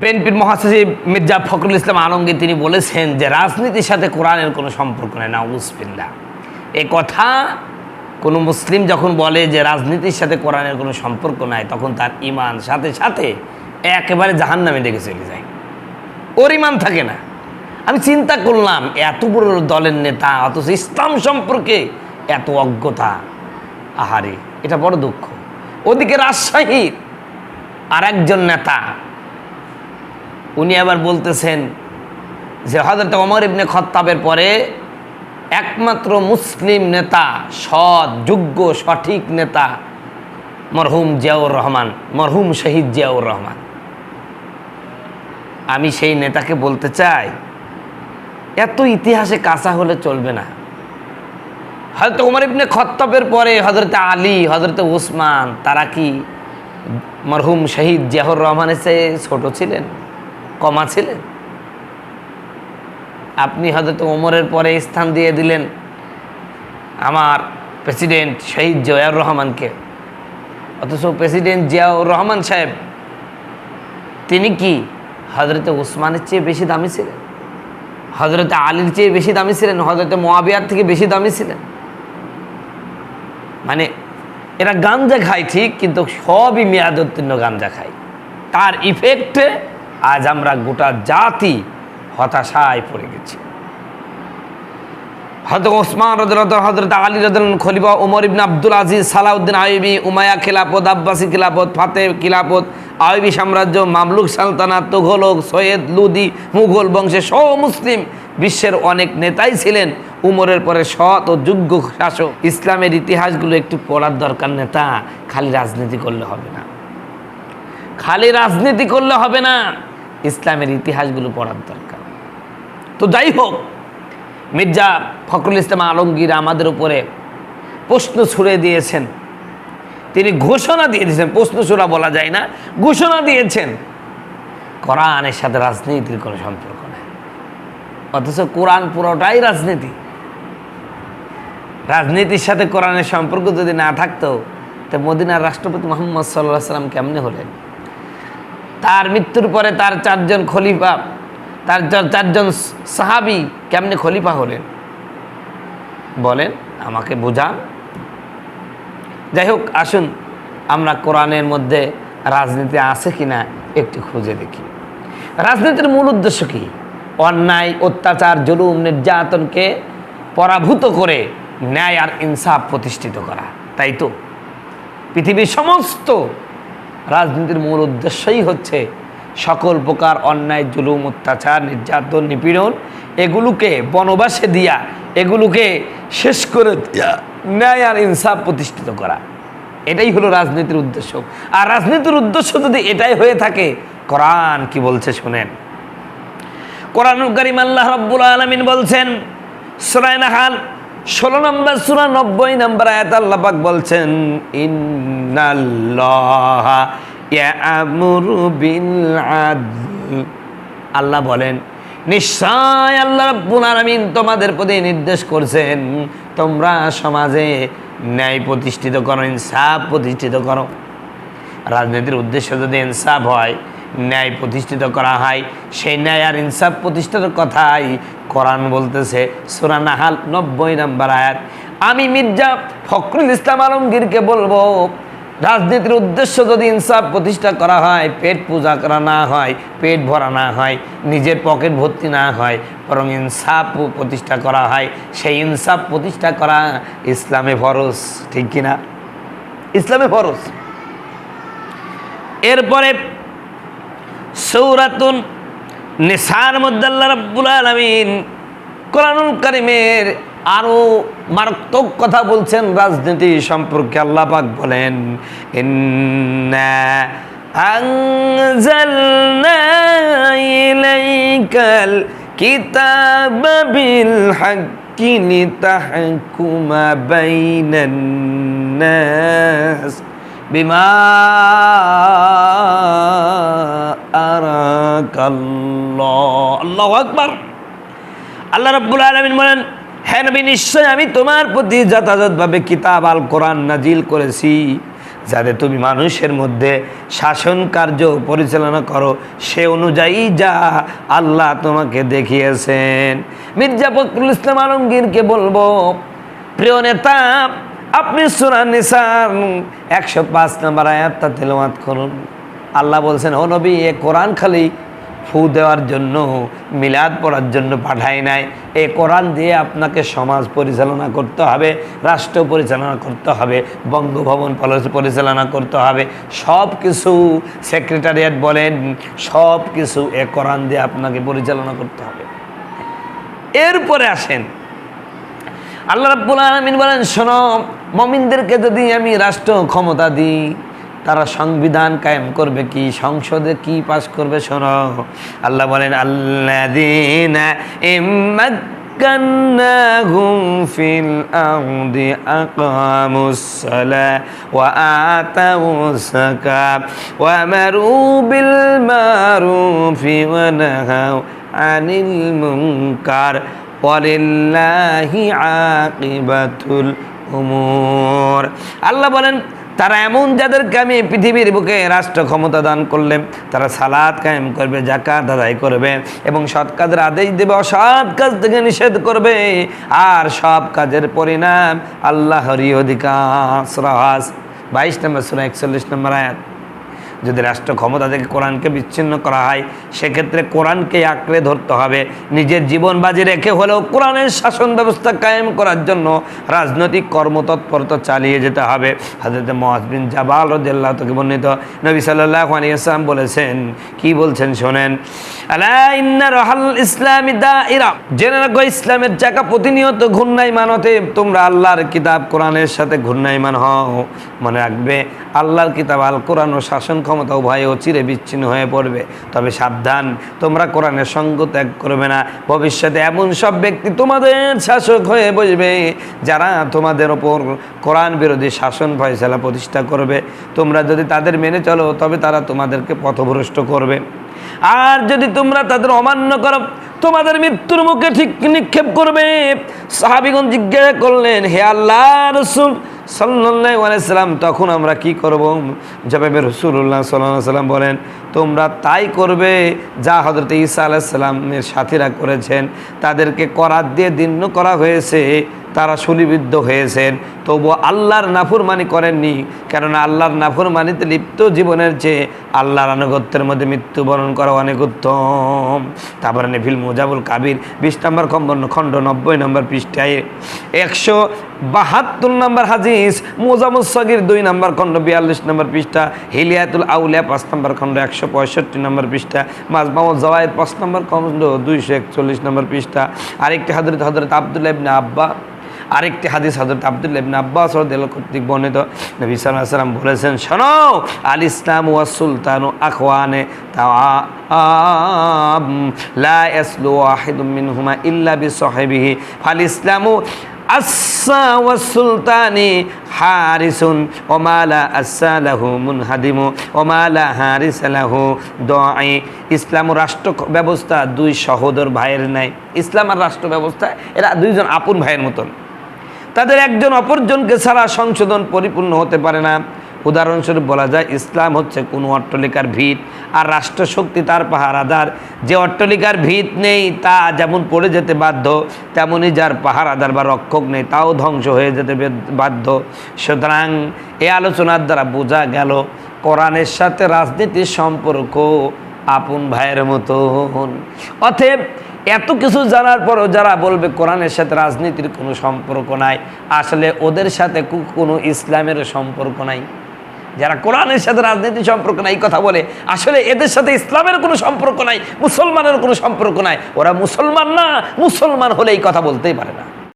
বিএনপির মহাসচিব মির্জা ফখরুল ইসলাম আলমগীর তিনি বলেছেন যে রাজনীতির সাথে কোরআনের কোনো সম্পর্ক নেই। নাউজুবিল্লাহ। এই কথা কোনো মুসলিম যখন বলে যে রাজনীতির সাথে কোরআনের কোনো সম্পর্ক নাই, তখন তার ইমান সাথে সাথে একেবারে জাহান্নামে ডেকে চলে যায়, ওর ইমান থাকে না। আমি চিন্তা করলাম, এত বড় দলের নেতা অথচ ইসলাম সম্পর্কে এত অজ্ঞতা, আহারে, এটা বড় দুঃখ। ওদিকে রাজশাহীর আর একজন নেতা, উনি আবার বলতেছেন যে হযরত ওমর ইবনে খাত্তাবের পরে একমাত্র মুসলিম নেতা, সৎ, যোগ্য, সঠিক নেতা মরহুম জিয়াউর রহমান, মরহুম শহীদ জিয়াউর রহমান। আমি সেই নেতাকে বলতে চাই, এত ইতিহাসে কাঁচা হলে চলবে না। হযরত ওমর ইবনে খাত্তাবের পরে হযরত আলী, হযরত ওসমান, তারা কি মরহুম শহীদ জিয়াউর রহমানের চেয়ে ছোট ছিলেন, কমা ছিলেন? আপনি হযরত ওমরের পরে স্থান দিয়ে দিলেন আমার প্রেসিডেন্ট শহীদ জিয়াউর রহমানকে, অথচ প্রেসিডেন্ট জিয়াউর রহমান সাহেব তিনি কি হযরত ওসমানের চেয়ে বেশি দামি ছিলেন? হযরত আলীর চেয়ে বেশি দামি ছিলেন? হযরত মুআবিয়ার থেকে বেশি দামি ছিলেন? মানে এরা গাঞ্জা খায় ঠিক, কিন্তু সবই মেয়াদোত্তীর্ণ গাঞ্জা খায়। তার ইফেক্টে আজ আমরা গোটা জাতি হতাশায় পড়ে গেছি। হযরত ওসমান রাদিয়াল্লাহু, হযরত আলী রাদিয়াল্লাহু, খলিফা ওমর ইবনে আব্দুল আজিজ, সালাউদ্দিন আইয়ুবী, উমাইয়া খিলাফত, আব্বাসী খিলাফত, ফাতেহ খিলাফত, আইয়ুবী সাম্রাজ্য, মামলুক সালতানাত, তুঘলক, সৈয়দ, লুদি, মুঘল বংশের সহ মুসলিম বিশ্বের অনেক নেতাই ছিলেন উমরের পরে সৎ ও যোগ্য শাসক। ইসলামের ইতিহাসগুলো একটু পড়ার দরকার। নেতা খালি রাজনীতি করলে হবে না, খালি রাজনীতি করলে হবে না, ইসলামের ইতিহাসগুলো পড়ার দরকার। তো যাই হোক, মির্জা ফখরুল ইসলাম আলমগীর আমাদের উপরে প্রশ্ন ছুড়ে দিয়েছেন। তিনি ঘোষণা দিয়ে দিয়েছেন, প্রশ্ন ছুড়া বলা যায় না, ঘোষণা দিয়েছেন কোরআনের সাথে রাজনীতির কোনো সম্পর্ক নেই। অথচ কোরআন পুরোটাই রাজনীতি। রাজনীতির সাথে কোরআনের সম্পর্ক যদি না থাকতো, তো মদিনার রাষ্ট্রপতি মুহাম্মদ সাল্লাল্লাহু আলাইহি ওয়াসাল্লাম কেমনে হলেন? তার মৃত্যুর পরে তার চারজন খলিফা, তার চারজন সাহাবী কেমনে খলিফা হলেন? বলেন, আমাকে বোঝান। যাই হোক, আসুন আমরা কোরআনের মধ্যে রাজনীতি আছে কিনা একটু খুঁজে দেখি। রাজনীতির মূল উদ্দেশ্য কি? অন্যায়, অত্যাচার, জুলুম, নির্যাতনকে পরাভূত করে ন্যায় আর ইনসাফ প্রতিষ্ঠিত করা, তাই তো? পৃথিবীর সমস্ত রাজনীতির মূল উদ্দেশ্যই হচ্ছে সকল প্রকার অন্যায়, জুলুম, অত্যাচার, নির্যাতন, নিপীড়ন এগুলোকে বনবাসে দিয়া, এগুলোকে শেষ করে দিয়া ন্যায় আর ইনসাফ প্রতিষ্ঠিত করা, এটাই হলো রাজনীতির উদ্দেশ্য। আর রাজনীতির উদ্দেশ্য যদি এটাই হয়ে থাকে, কোরআন কি বলছে শুনেন। কোরআনুল কারীম আল্লাহ রাব্বুল আলামিন বলছেন সূরা নাহল 16 নম্বর সূরা 90 নম্বর আয়াত আল্লাহ পাক বলছেন, ইন্নাল্লাহা ইয়া'মুরু বিল আদল। আল্লাহ বলেন, নিশ্চয় আল্লাহ রাব্বুল আলামিন তোমাদের প্রতি নির্দেশ করছেন তোমরা সমাজে ন্যায় প্রতিষ্ঠিত করো, ইনসাফ প্রতিষ্ঠিত করো। রাজনীতির উদ্দেশ্য যদি ইনসাফ হয়, ন্যায় প্রতিষ্ঠিত করা হয়, সেই ন্যায় আর ইনসাফ প্রতিষ্ঠার কথাই কোরআন বলতেছে সূরা নাহল 90 নম্বর আয়াত। আমি মির্জা ফখরুল ইসলাম আলমগীরকে বলবো, রাজনীতির উদ্দেশ্য যদি ইনসাফ প্রতিষ্ঠা করা হয়, পেট পূজা করা না হয়, পেট ভরা না হয়, নিজের পকেট ভর্তি না হয়, বরং ইনসাফ প্রতিষ্ঠা করা হয়, সেই ইনসাফ প্রতিষ্ঠা করা ইসলামে ফরজ, ঠিক কিনা? ইসলামে ফরজ। এরপরে সূরাতুন নিসার মধ্যে আল্লাহ রাব্বুল আলামিন কোরআনুল কারীমের আরো মারাত্মক কথা বলছেন রাজনীতি সম্পর্কে। আল্লাহ পাক বলেন, ইন্না আনজালনা ইলাইকাল কিতাবা বিল হাক্কি লিতাহকুমা বাইনান নাস বিমা আরাকাল্লাহ। আল্লাহু আকবার। আল্লাহ রাব্বুল আলামিন বলেন, হে নবী, নিশ্চয় আমি তোমার প্রতি যথাযথভাবে কিতাব আল কোরআন নাজিল করেছি, যাতে তুমি মানুষের মধ্যে শাসন কার্য পরিচালনা করো, সে অনুযায়ী যা আল্লাহ তোমাকে দেখিয়েছেন। মির্জা ফখরুল ইসলাম আলমগীরকে বলবো, প্রিয় নেতা, আপনি সূরা নিসার 105 নম্বর আয়াতটা তেলাওয়াত করুন। আল্লাহ বলছেন, ও নবী, এ কোরআন খালি ফু দেওয়ার জন্য, মিলাদ পড়ার জন্য পাঠায় নাই। এই কোরআন দিয়ে আপনাকে সমাজ পরিচালনা করতে হবে, রাষ্ট্র পরিচালনা করতে হবে, বঙ্গভবন পরিচালনা করতে হবে, সব কিছু, সেক্রেটারিয়েট বলেন, সব কিছু এ কোরআন দিয়ে আপনাকে পরিচালনা করতে হবে। এরপরে আসেন, আল্লাহ রাব্বুল আলামিন বলেন, শোনো, মুমিনদেরকে যদি আমি রাষ্ট্র ক্ষমতা দিই, তারা সংবিধান কায়েম করবে কি, সংসদে কি পাস করবে, শোনো। আল্লাহ বলেন, আল্লাযীনা ইম্মাক্কান্নাহুম ফিল আরদি আকামুস সালাহ ওয়া আতাউস যাকাত ওয়া আমারু বিল মারুফি ওয়া নাহাউ আনিল মুনকার ওয়ালিল্লাহি আকিবাতুল উমুর। আল্লাহ বলেন, তারা এমন যাদেরকে আমি পৃথিবীর বুকে রাষ্ট্র ক্ষমতা দান করলে, তারা সালাত কায়েম করবে, যাকাত আদায় করবে এবং সৎ কাজের আদেশ দেবে, অসৎ কাজ থেকে নিষেধ করবে, আর সব কাজের পরিণাম আল্লাহরই অধিকার। সূরা 22 নম্বর সূরা 41 নম্বর আয়াত। যদি রাষ্ট্র ক্ষমতা থেকে কোরআনকে বিচ্ছিন্ন করা হয়, সেক্ষেত্রে কোরআনকে আঁকড়ে ধরতে হবে, নিজের জীবন বাজি রেখে হলেও কোরআনের শাসন ব্যবস্থা কায়েম করার জন্য রাজনৈতিক কর্মতৎপরতা চালিয়ে যেতে হবে। হযরত মুআয বিন জাবাল রাদিয়াল্লাহু তাআলা বর্ণিত, নবী সাল্লাল্লাহু আলাইহি ওয়াসাল্লাম বলেছেন, কি বলছেন শোনেন, আলা ইন্না রাহাল ইসলামি দাইরা, জেনে রাখো ইসলামের চাকা প্রতিনিয়ত ঘূর্ণায়মান হতে, তোমরা আল্লাহর কিতাব কোরআনের সাথে ঘূর্ণায়মান হও। মনে রাখবে, আল্লাহর কিতাব আল কোরআন ও শাসন ক্ষমতা উভয় চিরে বিচ্ছিন্ন হয়ে পড়বে। তবে সাবধান, তোমরা কোরআনের সঙ্গ ত্যাগ করবে না। ভবিষ্যতে এমন সব ব্যক্তি তোমাদের শাসক হয়ে বসবে যারা তোমাদের ওপর কোরআন বিরোধী শাসন ফয়সালা প্রতিষ্ঠা করবে। তোমরা যদি তাদের মেনে চলো, তবে তারা তোমাদেরকে পথভ্রষ্ট করবে, আর যদি তোমরা তাদের অমান্য করো, তোমাদের মৃত্যুর মুখে ঠিক নিক্ষেপ করবে। সাহাবীগণ জিজ্ঞাসা করলেন, হে আল্লাহর রাসূল সাল্লাল্লাহু আলাইহি সাল্লাম, তখন আমরা কি করব? জবাবে রাসূলুল্লাহ সাল্লাল্লাহু আলাইহি সাল্লাম বলেন, তোমরা তাই করবে যা হযরত ঈসা আলাইহিস সালামের সাথীরা করেছেন। তাদেরকে করাত দিয়ে দীর্ণ করা হয়েছে, তারা শূলিবিদ্ধ হয়েছেন, তবু আল্লাহর নাফরমানি করেননি। কেননা আল্লাহর নাফরমানিতে লিপ্ত জীবনের চেয়ে আল্লাহর আনুগত্যের মধ্যে মৃত্যুবরণ করা অনেক উত্তম। তারপরে নেফিল মুজাবুল কাবির 20 নম্বর খণ্ড 90 নম্বর পৃষ্ঠায় 172 নম্বর হাদিস, মুজামুস সগীর 2 নম্বর খণ্ড 42 নম্বর পৃষ্ঠা, হিলিয়াতুল আউলিয়া 5 নম্বর খণ্ড 165 নম্বর পৃষ্ঠা, মাজমাউজ জাওয়ায়েদ 5 নম্বর খণ্ড 241 নম্বর পৃষ্ঠা। আরেকটি হযরত আব্দুল্লাহ ইবনে আরেকটি হাদিস হযরত আব্দুল্লাহ ইবনে আব্বাস রাদিয়াল্লাহু কর্তৃক বর্ণিত, নবী সাল্লাল্লাহু আলাইহি ওয়াসাল্লাম বলেছেন, শোনো, আল ইসলামু ওয়াস সুলতানু আখওয়ানে তাআম লা ইয়াসলু ওয়াহিদুম মিনহুমা ইল্লা বিসাহিবিহি ফাল ইসলামু আসসা ওয়াস সুলতানি হারিসুন ওয়া মা লা আসসালাহু মুনহাদিমু ওয়া মা লা হারিসালাহু দাঈ। ইসলাম ও রাষ্ট্র ব্যবস্থা দুই সহোদর ভাইয়ের ন্যায়। ইসলাম আর রাষ্ট্র ব্যবস্থা এরা দুইজন আপন ভাইয়ের মতন, তাদের একজন অপরজনকে ছাড়া সংশোধন পরিপূর্ণ হতে পারে না। উদাহরণস্বরূপ বলা যায়, ইসলাম হচ্ছে কোনো অট্টালিকার ভিত, আর রাষ্ট্রশক্তি তার পাহারাদার। যে অট্টালিকার ভিত নেই তা যেমন পড়ে যেতে বাধ্য, তেমনি যার পাহারাদার বা রক্ষক নেই তাও ধ্বংস হয়ে যেতে বাধ্য। সুতরাং এই আলোচনার দ্বারা বোঝা গেল কোরআনের সাথে রাজনীতির সম্পর্ক আপন ভাইয়ের মতন। অতএব এত কিছু জানার পরও যারা বলবে কোরআনের সাথে রাজনীতির কোনো সম্পর্ক নাই, আসলে ওদের সাথে কোনো ইসলামের সম্পর্ক নাই। যারা কোরআনের সাথে রাজনীতির সম্পর্ক নাই এই কথা বলে, আসলে এদের সাথে ইসলামের কোনো সম্পর্ক নাই, মুসলমানের কোনো সম্পর্ক নাই। ওরা মুসলমান না, মুসলমান হলে এই কথা বলতেই পারে না।